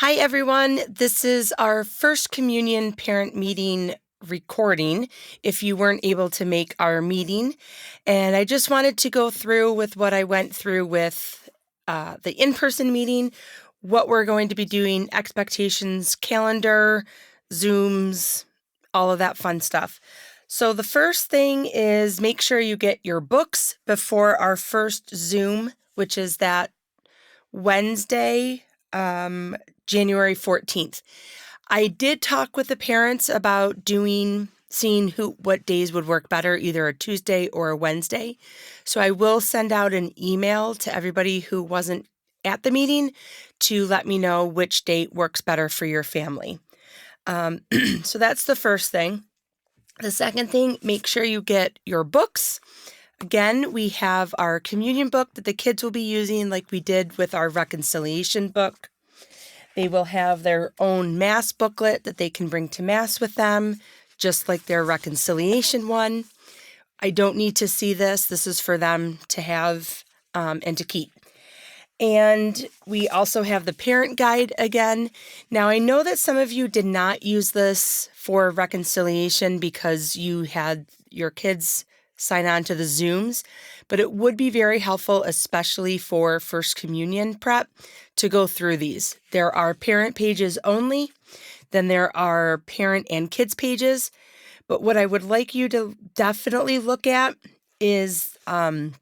Hi, everyone. This is our first communion parent meeting recording if you weren't able to make our meeting. And I just wanted to go through with what I went through with the in-person meeting, what we're going to be doing, expectations, calendar, Zooms, all of that fun stuff. So the first thing is make sure you get your books before our first Zoom, which is that Wednesday, January 14th. I did talk with the parents about seeing what days would work better, either a Tuesday or a Wednesday. So I will send out an email to everybody who wasn't at the meeting to let me know which date works better for your family. So that's the first thing. The second thing, make sure you get your books. Again, we have our communion book that the kids will be using like we did with our reconciliation book. They will have their own Mass booklet that they can bring to Mass with them, just like their reconciliation one. I don't need to see this. This is for them to have and to keep. And we also have the parent guide again. Now, I know that some of you did not use this for reconciliation because you had your kids sign on to the Zooms, but it would be very helpful, especially for First Communion prep, to go through these. There are parent pages only, then there are parent and kids pages, but what I would like you to definitely look at is the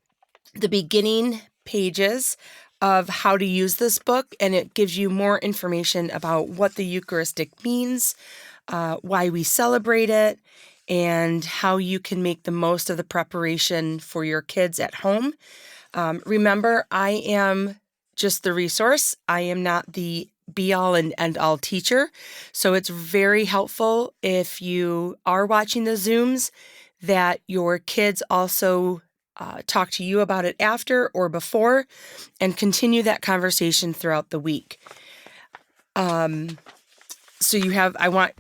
beginning pages of how to use this book, and it gives you more information about what the Eucharistic means, why we celebrate it, and how you can make the most of the preparation for your kids at home. Remember, I am just the resource. I am not the be-all and end-all teacher, so it's very helpful if you are watching the Zooms that your kids also talk to you about it after or before and continue that conversation throughout the week. So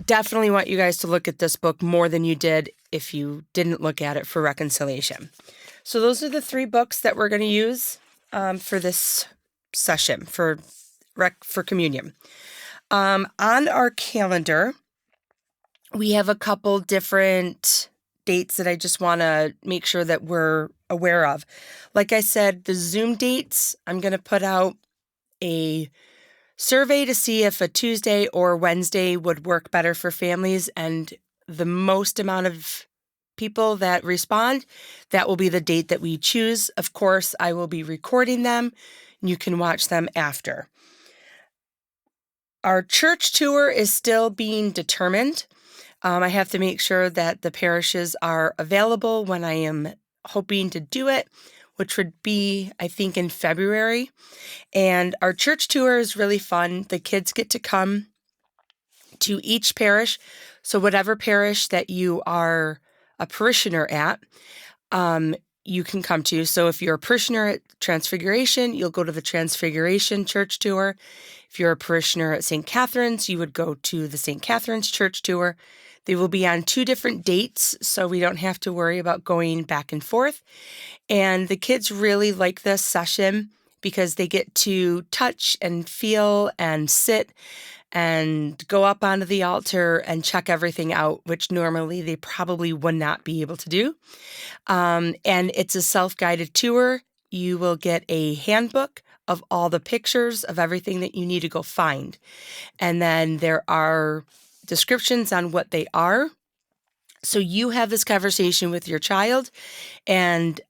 definitely want you guys to look at this book more than you did if you didn't look at it for reconciliation. So those are the three books that we're going to use for this session for communion. On our calendar, we have a couple different dates that I just want to make sure that we're aware of. Like I said, the Zoom dates, I'm going to put out a survey to see if a Tuesday or Wednesday would work better for families, and the most amount of people that respond, that will be the date that we choose. Of course, I will be recording them, and you can watch them after. Our church tour is still being determined. I have to make sure that the parishes are available when I am hoping to do it, which would be, I think, in February. And our church tour is really fun. The kids get to come to each parish. So whatever parish that you are a parishioner at, you can come to. So if you're a parishioner at Transfiguration, you'll go to the Transfiguration church tour. If you're a parishioner at St. Catherine's, you would go to the St. Catherine's church tour. They will be on 2 different dates, so we don't have to worry about going back and forth. And the kids really like this session because they get to touch and feel and sit and go up onto the altar and check everything out, which normally they probably would not be able to do. And it's a self-guided tour. You will get a handbook of all the pictures of everything that you need to go find. And then there are descriptions on what they are. So you have this conversation with your child, and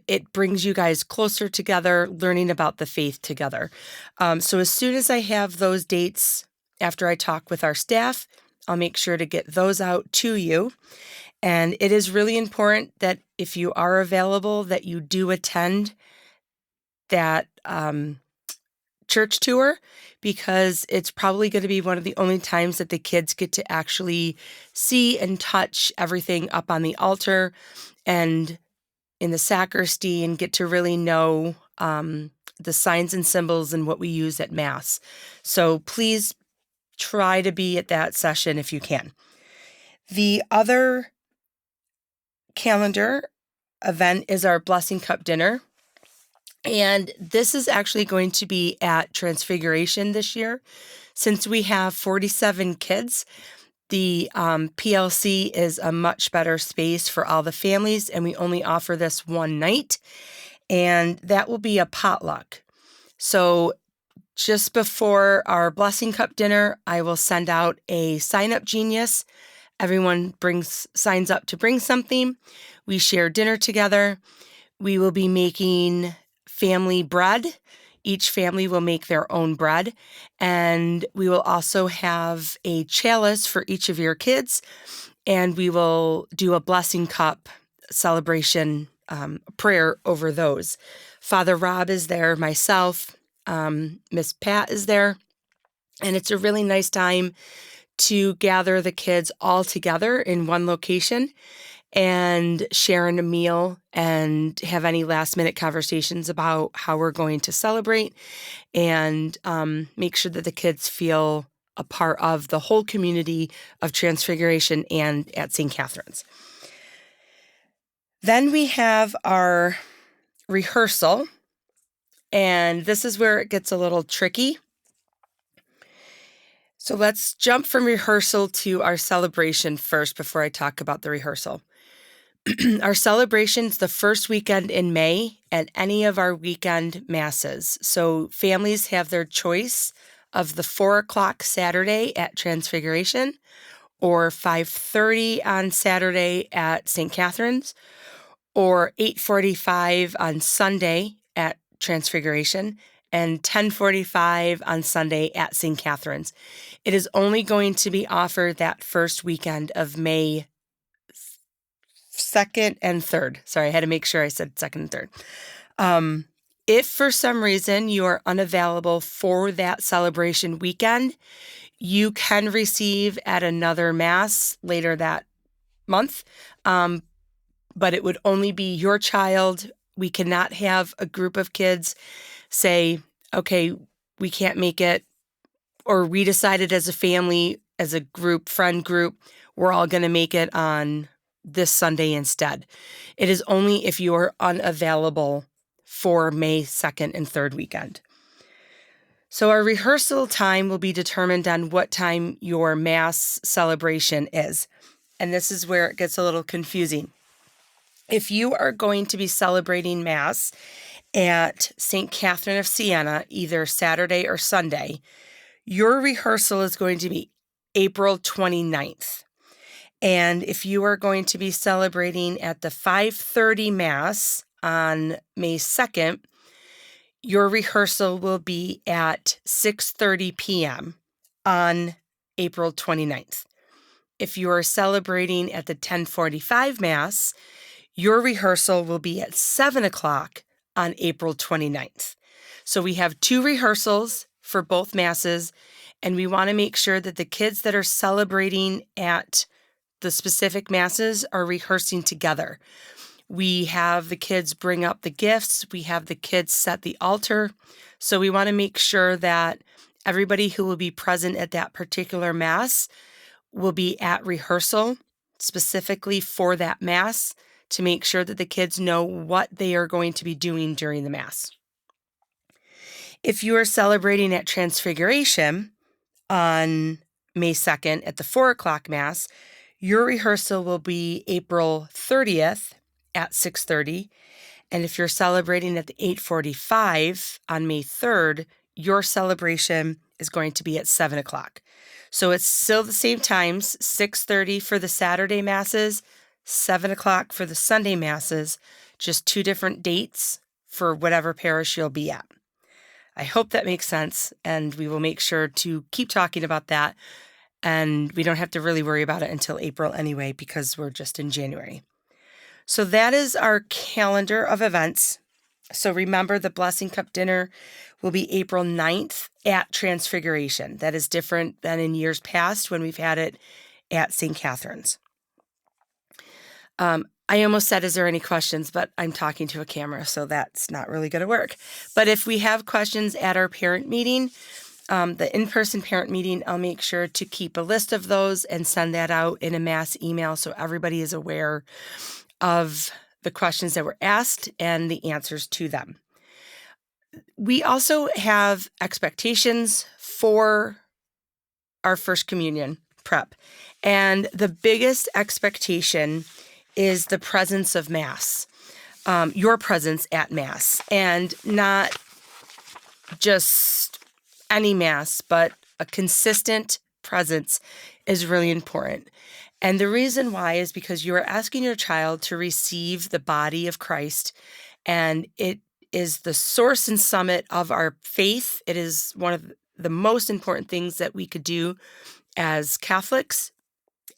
it brings you guys closer together, learning about the faith together. So as soon as I have those dates, after I talk with our staff, I'll make sure to get those out to you. And it is really important that if you are available, that you do attend that church tour, because it's probably going to be one of the only times that the kids get to actually see and touch everything up on the altar and in the sacristy and get to really know the signs and symbols and what we use at Mass. So please try to be at that session if you can. The other calendar event is our Blessing Cup dinner. And this is actually going to be at Transfiguration this year. Since we have 47 kids, the PLC is a much better space for all the families, and we only offer this one night, and that will be a potluck. So just before our Blessing Cup dinner, I will send out a sign-up genius. Everyone signs up to bring something. We share dinner together. We will be making family bread. Each family will make their own bread. And we will also have a chalice for each of your kids. And we will do a Blessing Cup celebration prayer over those. Father Rob is there, myself, Miss Pat is there. And it's a really nice time to gather the kids all together in one location and sharing a meal and have any last minute conversations about how we're going to celebrate and make sure that the kids feel a part of the whole community of Transfiguration and at St. Catherine's. Then we have our rehearsal, and this is where it gets a little tricky. So let's jump from rehearsal to our celebration first before I talk about the rehearsal. Our celebration's the first weekend in May at any of our weekend masses. So families have their choice of the 4:00 Saturday at Transfiguration or 5:30 on Saturday at St. Catherine's or 8:45 on Sunday at Transfiguration and 10:45 on Sunday at St. Catherine's. It is only going to be offered that first weekend of May 2nd and 3rd. Sorry, I had to make sure I said 2nd and 3rd. If for some reason you are unavailable for that celebration weekend, you can receive at another Mass later that month, but it would only be your child. We cannot have a group of kids say, okay, we can't make it, or we decided as a family, as a group, friend group, we're all going to make it on this Sunday instead. It is only if you are unavailable for May 2nd and 3rd weekend. So our rehearsal time will be determined on what time your Mass celebration is. And this is where it gets a little confusing. If you are going to be celebrating Mass at St. Catherine of Siena, either Saturday or Sunday, your rehearsal is going to be April 29th. And if you are going to be celebrating at the 5:30 Mass on May 2nd, your rehearsal will be at 6:30 p.m. on April 29th. If you are celebrating at the 10:45 Mass, your rehearsal will be at 7 o'clock on April 29th. So we have 2 rehearsals for both Masses, and we want to make sure that the kids that are celebrating at the specific Masses are rehearsing together. We have the kids bring up the gifts. We have the kids set the altar. So we want to make sure that everybody who will be present at that particular Mass will be at rehearsal specifically for that Mass to make sure that the kids know what they are going to be doing during the Mass. If you are celebrating at Transfiguration on May 2nd at the 4:00 Mass, your rehearsal will be April 30th at 6:30. And if you're celebrating at the 8:45 on May 3rd, your celebration is going to be at 7 o'clock. So it's still the same times, 6:30 for the Saturday Masses, 7 o'clock for the Sunday Masses, just 2 different dates for whatever parish you'll be at. I hope that makes sense, and we will make sure to keep talking about that, and we don't have to really worry about it until April anyway, because we're just in January. So that is our calendar of events. So remember, the Blessing Cup dinner will be April 9th at Transfiguration. That is different than in years past when we've had it at St. Catherine's. I almost said, is there any questions? But I'm talking to a camera, so that's not really going to work. But if we have questions at our parent meeting, the in-person parent meeting, I'll make sure to keep a list of those and send that out in a mass email so everybody is aware of the questions that were asked and the answers to them. We also have expectations for our First Communion prep. And the biggest expectation is the presence of Mass, your presence at Mass, and not just any Mass, but a consistent presence is really important. And the reason why is because you are asking your child to receive the body of Christ, and it is the source and summit of our faith. It is one of the most important things that we could do as Catholics.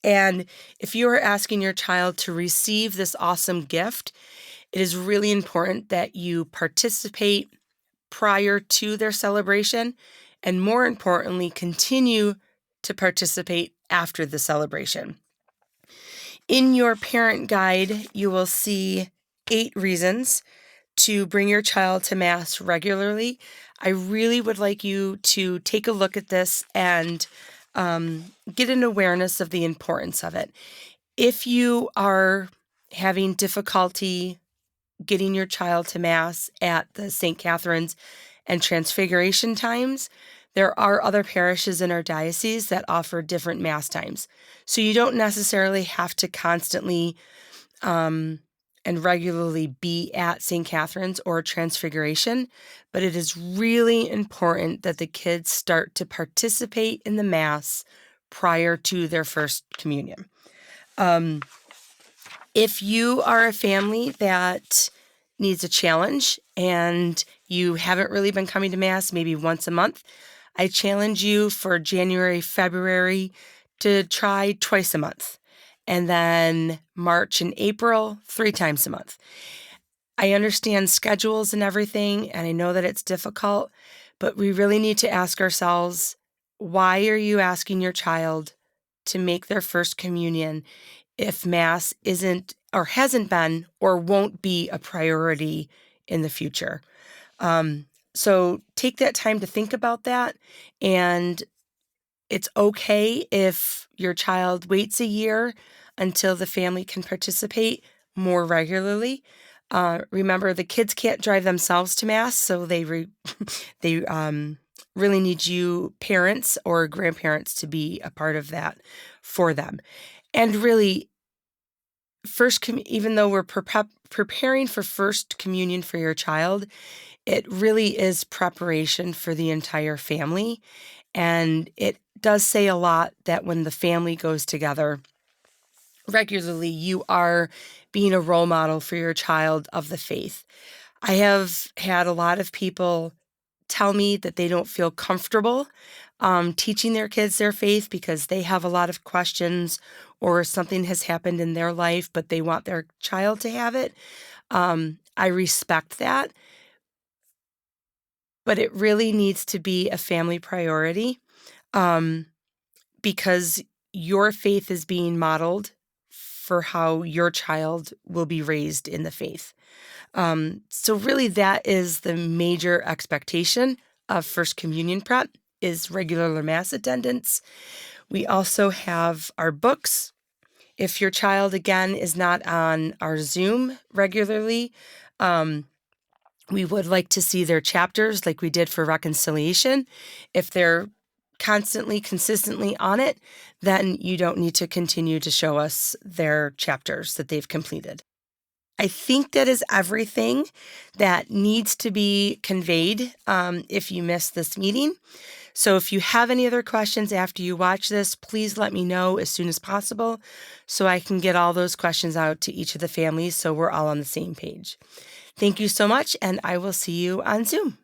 And if you are asking your child to receive this awesome gift, it is really important that you participate prior to their celebration, and more importantly, continue to participate after the celebration. In your parent guide, you will see 8 reasons to bring your child to Mass regularly. I really would like you to take a look at this and get an awareness of the importance of it. If you are having difficulty getting your child to Mass at the St. Catherine's and Transfiguration times, there are other parishes in our diocese that offer different Mass times. So you don't necessarily have to constantly and regularly be at St. Catherine's or Transfiguration, but it is really important that the kids start to participate in the Mass prior to their First Communion. If you are a family that needs a challenge and you haven't really been coming to Mass maybe once a month, I challenge you for January, February to try twice a month. And then March and April, 3 times a month. I understand schedules and everything, and I know that it's difficult, but we really need to ask ourselves, why are you asking your child to make their First Communion if Mass isn't or hasn't been or won't be a priority in the future? So take that time to think about that, and it's okay if your child waits a year until the family can participate more regularly. Remember, the kids can't drive themselves to Mass, so they really need you, parents or grandparents, to be a part of that for them. And really, even though we're preparing for First Communion for your child, it really is preparation for the entire family. And it does say a lot that when the family goes together regularly, you are being a role model for your child of the faith. I have had a lot of people tell me that they don't feel comfortable teaching their kids their faith because they have a lot of questions or something has happened in their life, but they want their child to have it. I respect that, but it really needs to be a family priority because your faith is being modeled for how your child will be raised in the faith. So really that is the major expectation of First Communion prep is regular Mass attendance. We also have our books. If your child, again, is not on our Zoom regularly, we would like to see their chapters like we did for reconciliation. If they're consistently on it, then you don't need to continue to show us their chapters that they've completed. I think that is everything that needs to be conveyed if you missed this meeting. So if you have any other questions after you watch this, please let me know as soon as possible so I can get all those questions out to each of the families so we're all on the same page. Thank you so much, and I will see you on Zoom.